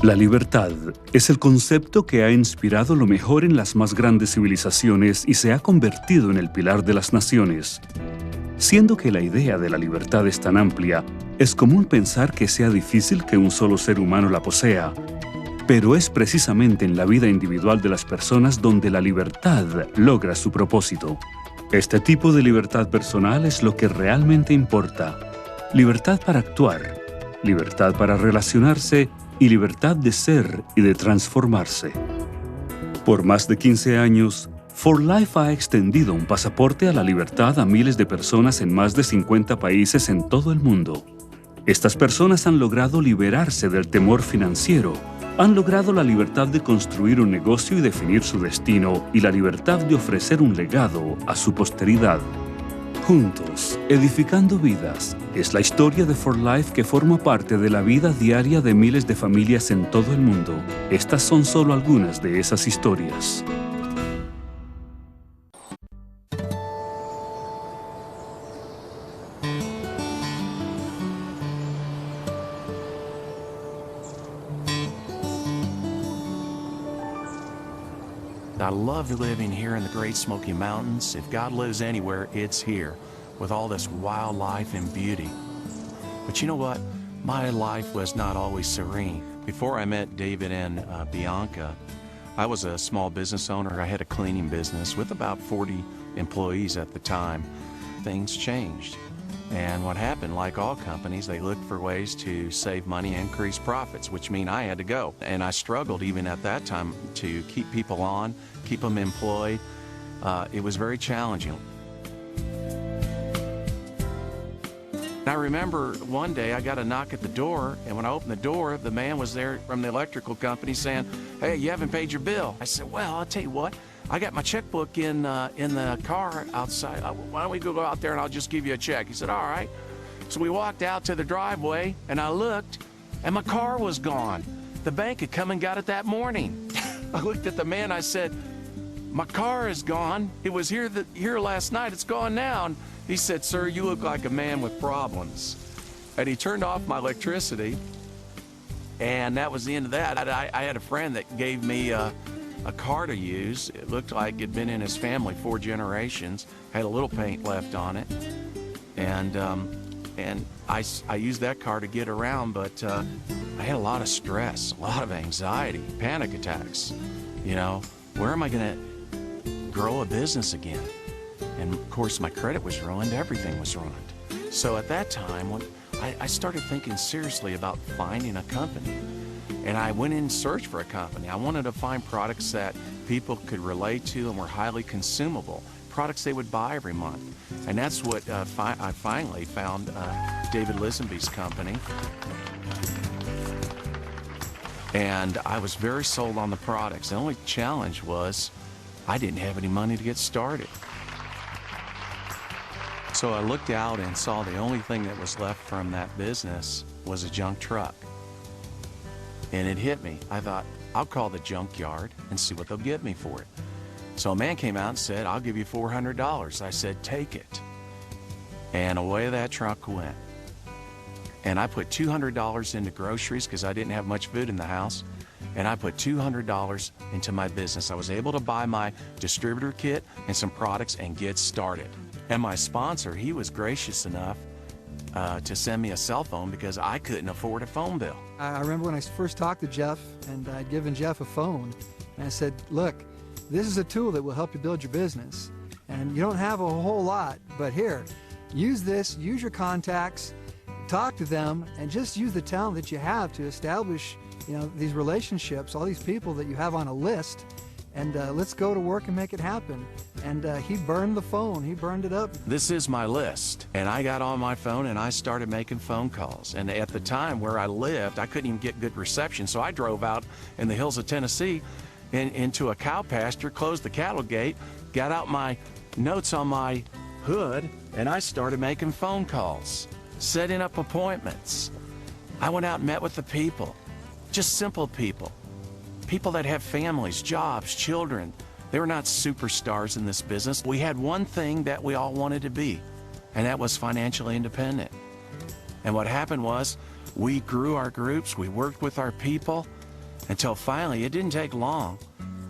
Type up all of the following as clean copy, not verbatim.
La libertad es el concepto que ha inspirado lo mejor en las más grandes civilizaciones y se ha convertido en el pilar de las naciones. Siendo que la idea de la libertad es tan amplia, es común pensar que sea difícil que un solo ser humano la posea. Pero es precisamente en la vida individual de las personas donde la libertad logra su propósito. Este tipo de libertad personal es lo que realmente importa. Libertad para actuar, libertad para relacionarse y libertad de ser y de transformarse. Por más de 15 años, For Life ha extendido un pasaporte a la libertad a miles de personas en más de 50 países en todo el mundo. Estas personas han logrado liberarse del temor financiero, han logrado la libertad de construir un negocio y definir su destino y la libertad de ofrecer un legado a su posteridad. Juntos, edificando vidas, es la historia de For Life que forma parte de la vida diaria de miles de familias en todo el mundo. Estas son solo algunas de esas historias. I love living here in the Great Smoky Mountains. If God lives anywhere, it's here, with all this wildlife and beauty. But you know what? My life was not always serene. Before I met David and Bianca, I was a small business owner. I had a cleaning business with about 40 employees at the time. Things changed. And what happened, like all companies, they looked for ways to save money, increase profits, which mean I had to go. And I struggled even at that time to keep people on, keep them employed. It was very challenging. I remember one day I got a knock at the door, and when I opened the door, the man was there from the electrical company saying, "Hey, you haven't paid your bill." I said, "Well, I'll tell you what, I got my checkbook in the car outside. Why don't we go out there and I'll just give you a check?" He said, "All right." So we walked out to the driveway, and I looked, and my car was gone. The bank had come and got it that morning. I looked at the man, I said, "My car is gone. It was here last night. It's gone now." And he said, "Sir, you look like a man with problems." And he turned off my electricity, and that was the end of that. I had a friend that gave me a car to use. It looked like it'd been in his family 4 generations, had a little paint left on it. And I used that car to get around, but I had a lot of stress, a lot of anxiety, panic attacks. You know, where am I gonna grow a business again? And of course my credit was ruined, everything was ruined. So at that time, when I started thinking seriously about finding a company. And I went in search for a company. I wanted to find products that people could relate to and were highly consumable, products they would buy every month. And that's what I finally found David Lisenby's company. And I was very sold on the products. The only challenge was I didn't have any money to get started. So I looked out and saw the only thing that was left from that business was a junk truck. And it hit me. I thought, I'll call the junkyard and see what they'll get me for it. So a man came out and said, "I'll give you $400. I said, "Take it." And away that truck went. And I put $200 into groceries because I didn't have much food in the house. And I put $200 into my business. I was able to buy my distributor kit and some products and get started. And my sponsor, he was gracious enough to send me a cell phone because I couldn't afford a phone bill. I remember when I first talked to Jeff, and I'd given Jeff a phone, and I said, "Look, this is a tool that will help you build your business. And you don't have a whole lot, but here, use this, use your contacts, talk to them, and just use the talent that you have to establish, these relationships, all these people that you have on a list, and let's go to work and make it happen." And he burned the phone. He burned it up. This is my list. And I got on my phone and I started making phone calls. And at the time where I lived, I couldn't even get good reception. So I drove out in the hills of Tennessee into a cow pasture, closed the cattle gate, got out my notes on my hood, and I started making phone calls, setting up appointments. I went out and met with the people, just simple people. People that have families, jobs, children. They were not superstars in this business. We had one thing that we all wanted to be, and that was financially independent. And what happened was we grew our groups, we worked with our people, Until finally, it didn't take long,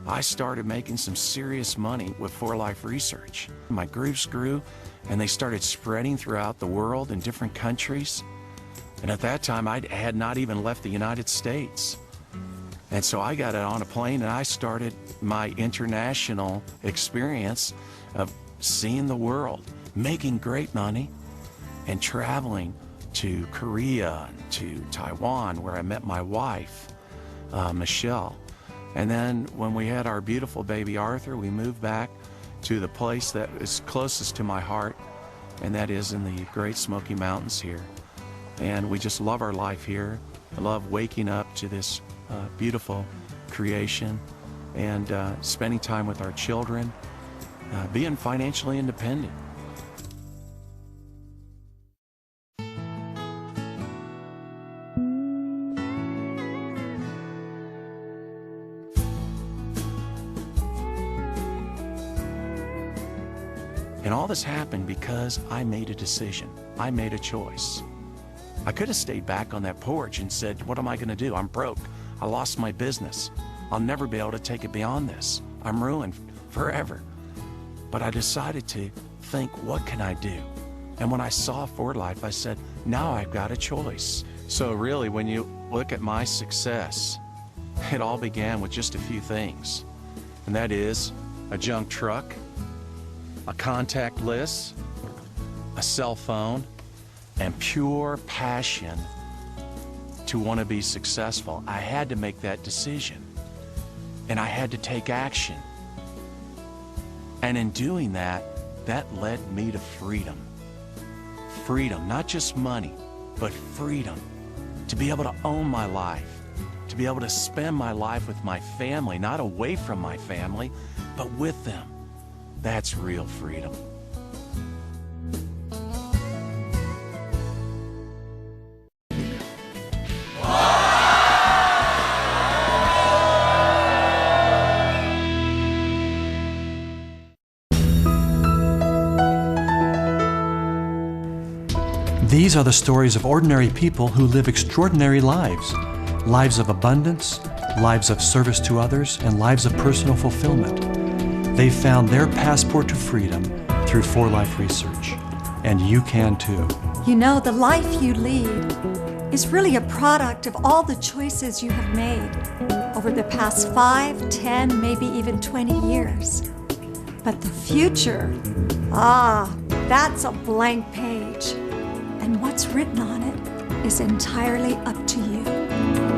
I started making some serious money with For Life research. My groups grew, and they started spreading throughout the world in different countries. And at that time, I had not even left the United States. And so I got on a plane and I started my international experience of seeing the world, making great money, and traveling to Korea, to Taiwan, where I met my wife, Michelle. And then when we had our beautiful baby Arthur, we moved back to the place that is closest to my heart, and that is in the Great Smoky Mountains here. And we just love our life here. I love waking up to this beautiful creation and spending time with our children, being financially independent. And all this happened because I made a decision. I made a choice. I could have stayed back on that porch and said, what am I going to do? I'm broke. I lost my business. I'll never be able to take it beyond this. I'm ruined forever. But I decided to think, what can I do? And when I saw For Life, I said, now I've got a choice. So really, when you look at my success, it all began with just a few things. And that is a junk truck, a contact list, a cell phone, and pure passion to want to be successful. I had to make that decision, and I had to take action. And in doing that, that led me to freedom. Freedom, not just money, but freedom. To be able to own my life, to be able to spend my life with my family, not away from my family, but with them. That's real freedom. These are the stories of ordinary people who live extraordinary lives. Lives of abundance, lives of service to others, and lives of personal fulfillment. They found their passport to freedom through For Life research. And you can too. You know, the life you lead is really a product of all the choices you have made over the past 5, 10, maybe even 20 years. But the future, that's a blank page. And what's written on it is entirely up to you.